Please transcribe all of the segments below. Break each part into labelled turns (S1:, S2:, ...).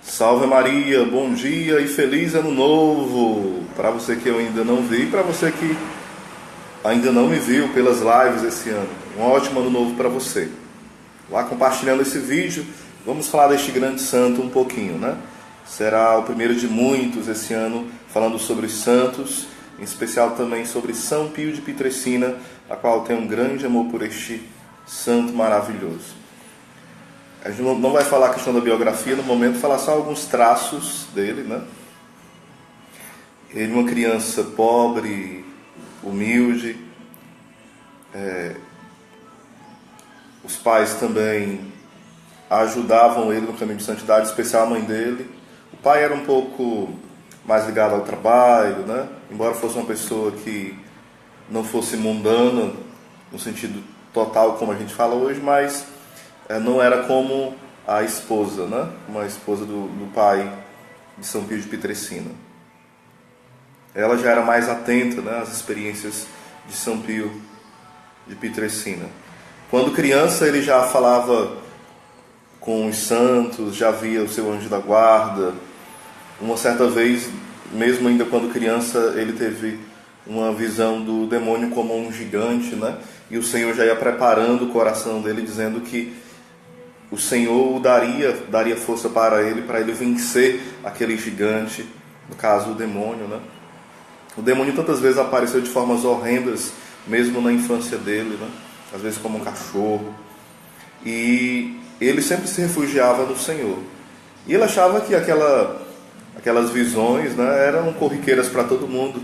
S1: Salve Maria, bom dia e feliz ano novo! Para você que eu ainda não vi, para você que ainda não me viu pelas lives esse ano, um ótimo ano novo para você. Lá compartilhando esse vídeo, vamos falar deste grande santo um pouquinho, né? Será o primeiro de muitos esse ano, falando sobre os santos, em especial também sobre São Pio de Pietrelcina, a qual tem um grande amor por este santo maravilhoso. A gente não vai falar a questão da biografia no momento, falar só alguns traços dele, né? Ele, uma criança pobre, humilde, os pais também ajudavam ele no caminho de santidade, em especial a mãe dele. O pai era um pouco mais ligado ao trabalho, né? Embora fosse uma pessoa que não fosse mundana, no sentido total como a gente fala hoje, mas não era como a esposa, né? Uma esposa do pai de São Pio de Pietrelcina. Ela já era mais atenta, né, às experiências de São Pio de Pietrelcina. Quando criança ele já falava com os santos, já via o seu anjo da guarda. Uma certa vez, mesmo ainda quando criança, ele teve uma visão do demônio como um gigante, né? E o Senhor já ia preparando o coração dele, dizendo que o Senhor daria força para ele vencer aquele gigante, no caso o demônio, né? O demônio tantas vezes apareceu de formas horrendas, mesmo na infância dele, né? Às vezes como um cachorro. E ele sempre se refugiava no Senhor. E ele achava que aquelas visões, né, eram corriqueiras para todo mundo.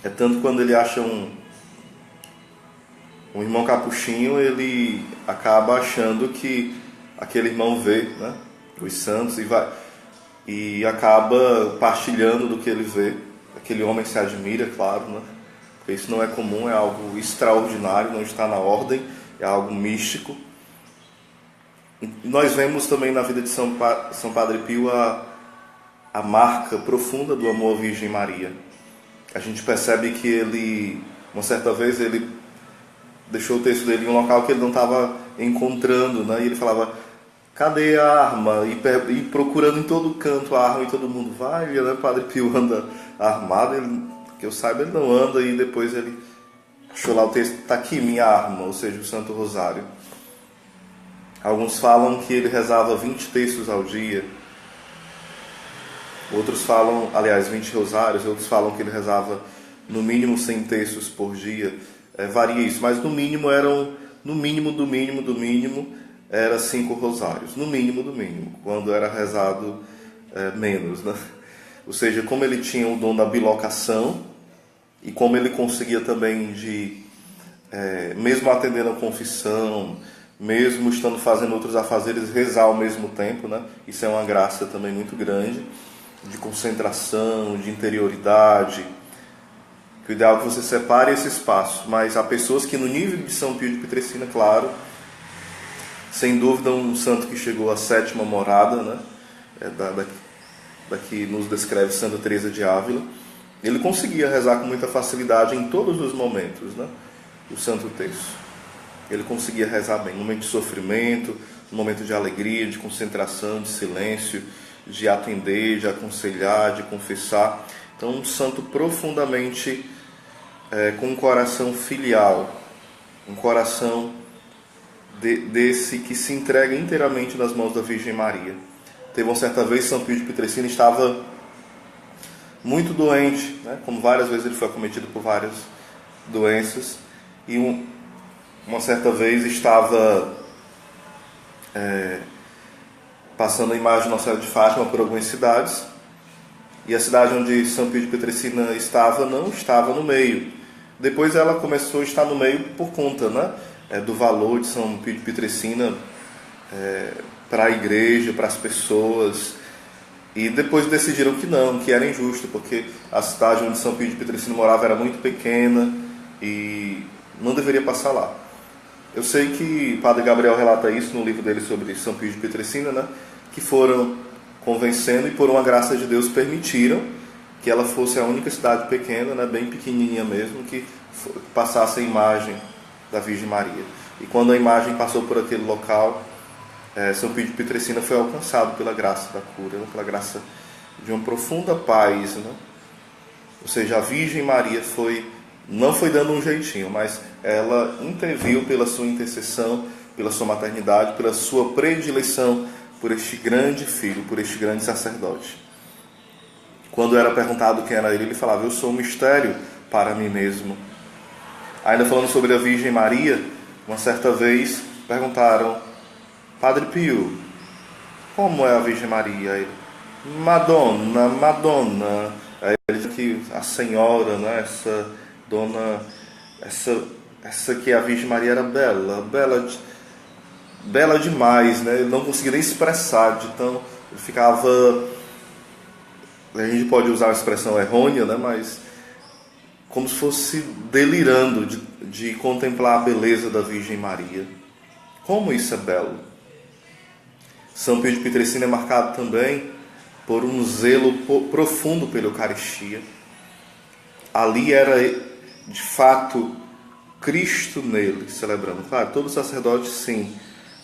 S1: É tanto quando ele acha um irmão capuchinho, ele acaba achando que aquele irmão vê, né, os santos e acaba partilhando do que ele vê. Aquele homem se admira, claro, né, porque isso não é comum, é algo extraordinário, não está na ordem, é algo místico. E nós vemos também na vida de São Padre Pio a marca profunda do amor à Virgem Maria. A gente percebe que ele, uma certa vez, ele deixou o texto dele em um local que ele não estava encontrando, né? E ele falava, cadê a arma? E procurando em todo canto a arma, e todo mundo vai, né? Padre Pio anda armado, que eu saiba ele não anda, e depois ele achou lá o texto, está aqui minha arma, ou seja, o Santo Rosário. Alguns falam que ele rezava 20 textos ao dia, outros falam, aliás, 20 rosários, outros falam que ele rezava no mínimo 100 textos por dia. Varia isso, mas no mínimo era 5 rosários, no mínimo, quando era rezado menos, né? Ou seja, como ele tinha o dom da bilocação e como ele conseguia também mesmo atendendo a confissão, mesmo estando fazendo outros afazeres, rezar ao mesmo tempo, né? Isso é uma graça também muito grande, de concentração, de interioridade. O ideal é que você separe esse espaço, mas há pessoas que no nível de São Pio de Pietrelcina, claro, sem dúvida um santo que chegou à 7ª morada, né? Daqui nos descreve Santa Teresa de Ávila, ele conseguia rezar com muita facilidade em todos os momentos, né? O Santo Terço. Ele conseguia rezar bem, no momento de sofrimento, no momento de alegria, de concentração, de silêncio, de atender, de aconselhar, de confessar. Então, um santo profundamente com um coração filial, um coração desse que se entrega inteiramente nas mãos da Virgem Maria. Teve uma certa vez, São Pio de Pietrelcina estava muito doente, né? Como várias vezes ele foi acometido por várias doenças, e uma certa vez estava passando a imagem de Nossa Senhora de Fátima por algumas cidades, e a cidade onde São Pio de Pietrelcina estava não estava no meio. Depois ela começou a estar no meio por conta, né, do valor de São Pio de Pietrelcina para a igreja, para as pessoas. E depois decidiram que não, que era injusto, porque a cidade onde São Pio de Pietrelcina morava era muito pequena e não deveria passar lá. Eu sei que Padre Gabriel relata isso no livro dele sobre São Pio de Pietrelcina, né, que foram convencendo e por uma graça de Deus permitiram que ela fosse a única cidade pequena, né, bem pequenininha mesmo, que passasse a imagem da Virgem Maria. E quando a imagem passou por aquele local, São Pio de Pietrelcina foi alcançado pela graça da cura, pela graça de uma profunda paz, né? Ou seja, a Virgem Maria não foi dando um jeitinho, mas ela interviu pela sua intercessão, pela sua maternidade, pela sua predileção por este grande filho, por este grande sacerdote. Quando era perguntado quem era ele falava: eu sou um mistério para mim mesmo. Ainda falando sobre a Virgem Maria, uma certa vez perguntaram: Padre Pio, como é a Virgem Maria? Ele: Madonna, Madonna. Aí ele diz que a senhora, né, essa dona, essa que a Virgem Maria era bela demais, né? Ele não conseguia nem expressar, então ele ficava, a gente pode usar a expressão errônea, né, mas como se fosse delirando de contemplar a beleza da Virgem Maria. Como isso é belo! São Pio de Pietrelcina é marcado também por um zelo profundo pela Eucaristia. Ali era, de fato, Cristo nele, celebrando. Claro, todo sacerdote sim,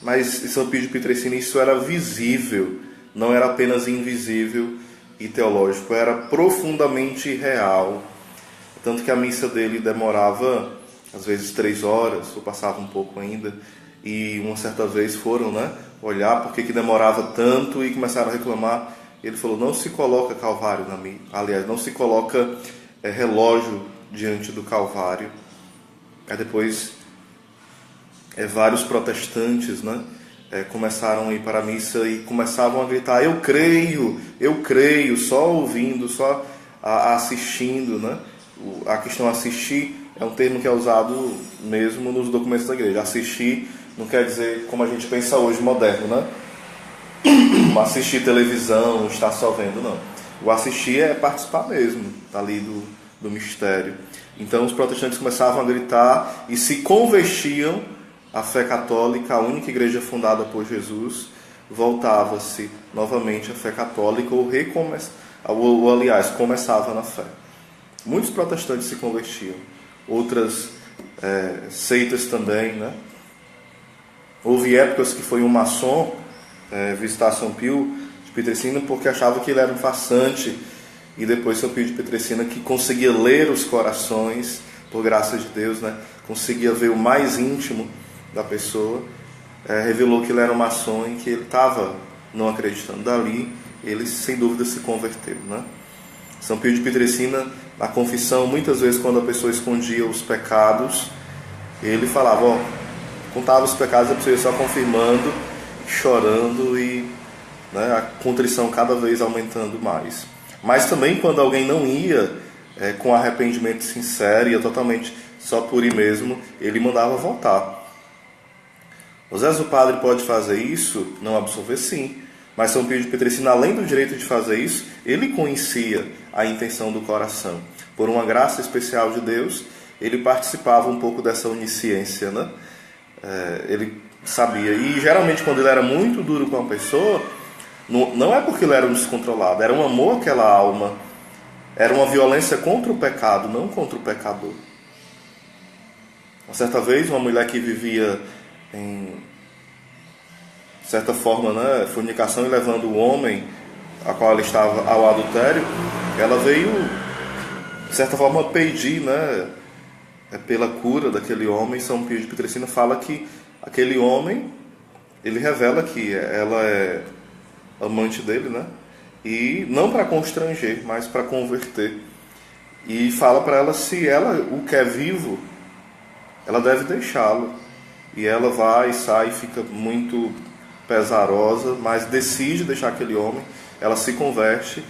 S1: mas em São Pio de Pietrelcina isso era visível, não era apenas invisível e teológico, era profundamente real. Tanto que a missa dele demorava, às vezes, 3 horas, ou passava um pouco ainda, e uma certa vez foram, né, olhar por que demorava tanto e começaram a reclamar. Ele falou: não se coloca Calvário na missa, aliás, não se coloca relógio diante do Calvário. Aí depois vários protestantes, né, começaram a ir para a missa e começavam a gritar: eu creio, só ouvindo, só assistindo, né? A questão assistir é um termo que é usado mesmo nos documentos da igreja. Assistir não quer dizer como a gente pensa hoje, moderno, né? Assistir televisão, estar só vendo, não. O assistir é participar mesmo ali do mistério. Então os protestantes começavam a gritar e se convertiam à fé católica, a única igreja fundada por Jesus. Voltava-se novamente à fé católica ou aliás, começava na fé. Muitos protestantes se convertiam, outras seitas também, né? Houve épocas que foi um maçom visitar São Pio de Pietrelcina porque achava que ele era um farsante, e depois São Pio de Pietrelcina, que conseguia ler os corações, por graça de Deus, né? Conseguia ver o mais íntimo da pessoa, revelou que ele era um maçom e que ele estava não acreditando. Dali, ele sem dúvida se converteu, né? São Pio de Pietrelcina, na confissão, muitas vezes quando a pessoa escondia os pecados, ele falava, contava os pecados, a pessoa ia só confirmando, chorando e, né, a contrição cada vez aumentando mais. Mas também quando alguém não ia com arrependimento sincero, ia totalmente só por ir mesmo, ele mandava voltar. Às vezes o padre pode fazer isso, não absolver, sim. Mas São Pio de Pietrelcina, além do direito de fazer isso, ele conhecia a intenção do coração. Por uma graça especial de Deus, ele participava um pouco dessa onisciência, né? Ele sabia. E geralmente quando ele era muito duro com a pessoa, não é porque ele era um descontrolado, era um amor àquela alma. Era uma violência contra o pecado, não contra o pecador. Uma certa vez, uma mulher que vivia em certa forma, né, fornicação e levando o homem a qual ela estava ao adultério, ela veio, de certa forma, pedir, né, pela cura daquele homem. São Pio de Pietrelcina fala que aquele homem, ele revela que ela é amante dele, né, e não para constranger, mas para converter. E fala para ela, se ela o quer vivo, ela deve deixá-lo. E ela vai, sai, fica muito pesarosa, mas decide deixar aquele homem. Ela se converte,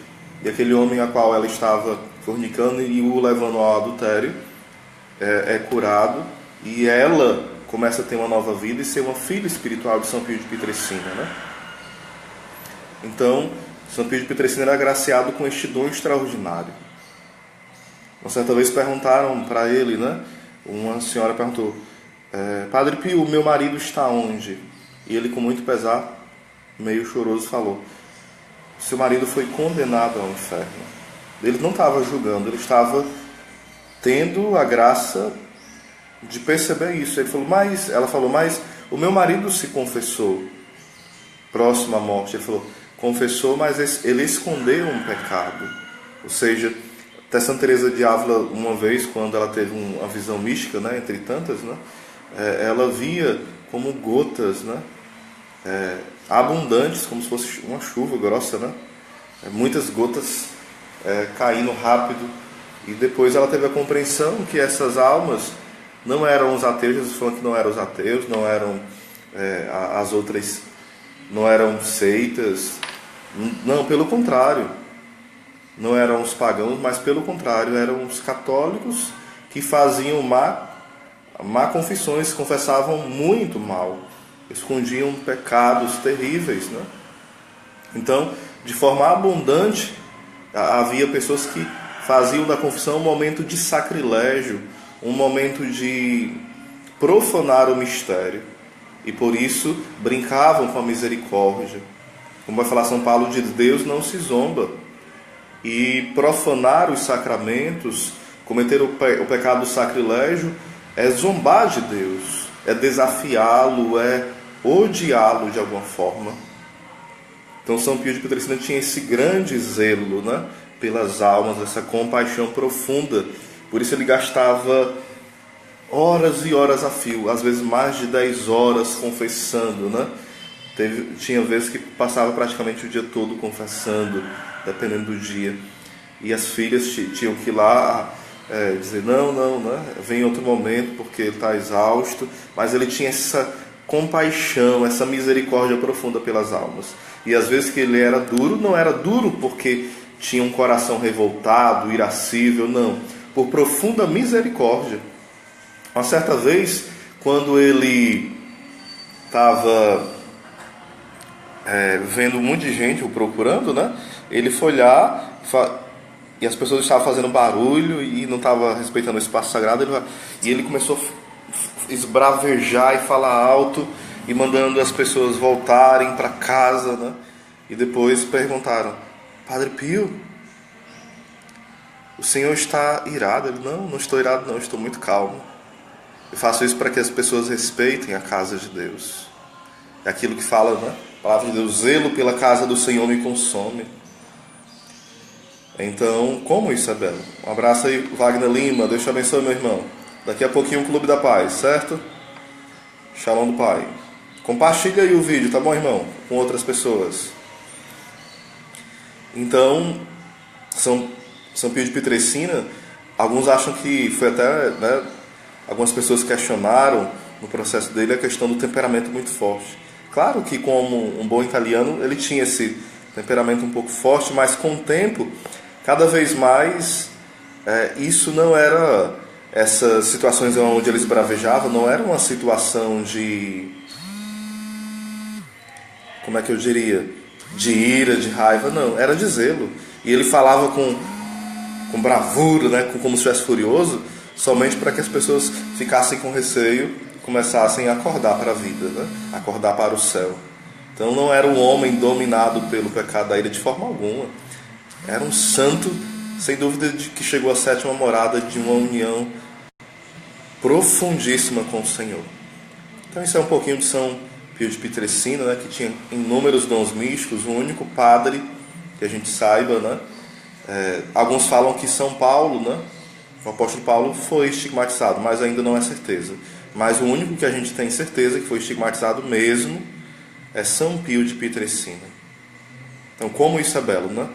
S1: e aquele homem a qual ela estava fornicando e o levando ao adultério é curado, e ela começa a ter uma nova vida e ser uma filha espiritual de São Pio de Pietrelcina, né? Então, São Pio de Pietrelcina era agraciado com este dom extraordinário. Uma certa vez perguntaram para ele, né? Uma senhora perguntou: Padre Pio, meu marido está onde? E ele, com muito pesar, meio choroso, falou: seu marido foi condenado ao inferno. Ele não estava julgando, ele estava tendo a graça de perceber isso. Ela falou, mas o meu marido se confessou. próximo à morte. Ele falou, confessou, mas ele escondeu um pecado. Ou seja, até Santa Teresa de Ávila, uma vez, quando ela teve uma visão mística, né, entre tantas, né, ela via como gotas, né, abundantes, como se fosse uma chuva grossa, né, muitas gotas caindo rápido. E depois ela teve a compreensão que essas almas não eram os ateus. Jesus falou que não eram os ateus, não eram as outras, não eram seitas, não, pelo contrário, não eram os pagãos, mas pelo contrário, eram os católicos que faziam má confissões, confessavam muito mal, escondiam pecados terríveis, né? Então, de forma abundante, havia pessoas que faziam da confissão um momento de sacrilégio, um momento de profanar o mistério, e por isso brincavam com a misericórdia. Como vai falar São Paulo, de Deus não se zomba. E profanar os sacramentos, cometer o pecado do sacrilégio, é zombar de Deus, é desafiá-lo, é odiá-lo de alguma forma. Então São Pio de Pietrelcina tinha esse grande zelo, né, pelas almas, essa compaixão profunda. Por isso ele gastava horas e horas a fio, às vezes mais de 10 horas confessando, né? Tinha vezes que passava praticamente o dia todo confessando, dependendo do dia. E as filhas tinham que ir lá dizer, não, né? Vem em outro momento porque ele está exausto. Mas ele tinha essa compaixão, essa misericórdia profunda pelas almas. E às vezes que ele era duro, não era duro porque tinha um coração revoltado, irascível, não. Por profunda misericórdia. Uma certa vez, quando ele estava vendo um monte de gente o procurando, né? Ele foi lá e as pessoas estavam fazendo barulho e não estavam respeitando o espaço sagrado. E ele começou a esbravejar e falar alto e mandando as pessoas voltarem para casa, né? E depois perguntaram, Padre Pio, o senhor está irado? Ele, não estou irado não, estou muito calmo. Eu faço isso para que as pessoas respeitem a casa de Deus. É aquilo que fala, né? A palavra de Deus, zelo pela casa do Senhor me consome. Então, como isso é belo? Um abraço aí, Wagner Lima, Deus te abençoe, meu irmão. Daqui a pouquinho o Clube da Paz, certo? Shalom do Pai. Compartilha aí o vídeo, tá bom, irmão? Com outras pessoas. Então, São Pio de Pietrelcina, alguns acham que foi até, né, algumas pessoas questionaram no processo dele a questão do temperamento muito forte. Claro que como um bom italiano ele tinha esse temperamento um pouco forte, mas com o tempo, cada vez mais, isso não era, essas situações onde eles bravejavam, não era uma situação de, como é que eu diria, de ira, de raiva, não, era de zelo. E ele falava com bravura, né, como se estivesse furioso, somente para que as pessoas ficassem com receio e começassem a acordar para a vida, né? Acordar para o céu. Então não era um homem dominado pelo pecado da ira de forma alguma. Era um santo, sem dúvida, de que chegou à sétima morada de uma união profundíssima com o Senhor. Então isso é um pouquinho de São Pio de Pietrelcina, né, que tinha inúmeros dons místicos, o único padre que a gente saiba, né? Alguns falam que São Paulo, né, o apóstolo Paulo foi estigmatizado, mas ainda não é certeza. Mas o único que a gente tem certeza que foi estigmatizado mesmo é São Pio de Pietrelcina. Então, como isso é belo, né?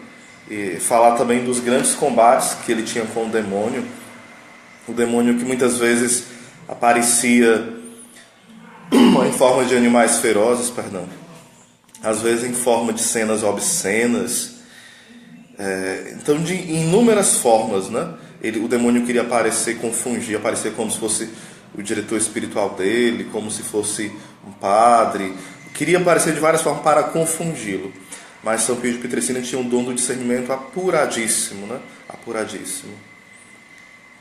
S1: E falar também dos grandes combates que ele tinha com o demônio que muitas vezes aparecia em forma de animais ferozes, às vezes em forma de cenas obscenas. Então, de inúmeras formas, né? O demônio queria aparecer como se fosse o diretor espiritual dele, como se fosse um padre. Queria aparecer de várias formas para confundi-lo. Mas São Pio de Pietrelcina tinha um dom do discernimento apuradíssimo, né? Apuradíssimo.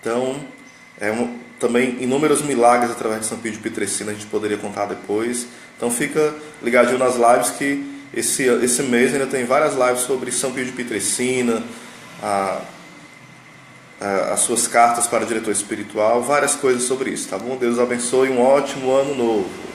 S1: Então, também inúmeros milagres através de São Pio de Pietrelcina a gente poderia contar depois. Então fica ligadinho nas lives que esse mês ainda tem várias lives sobre São Pio de Pietrelcina, as suas cartas para o diretor espiritual, várias coisas sobre isso, tá bom? Deus abençoe, um ótimo ano novo.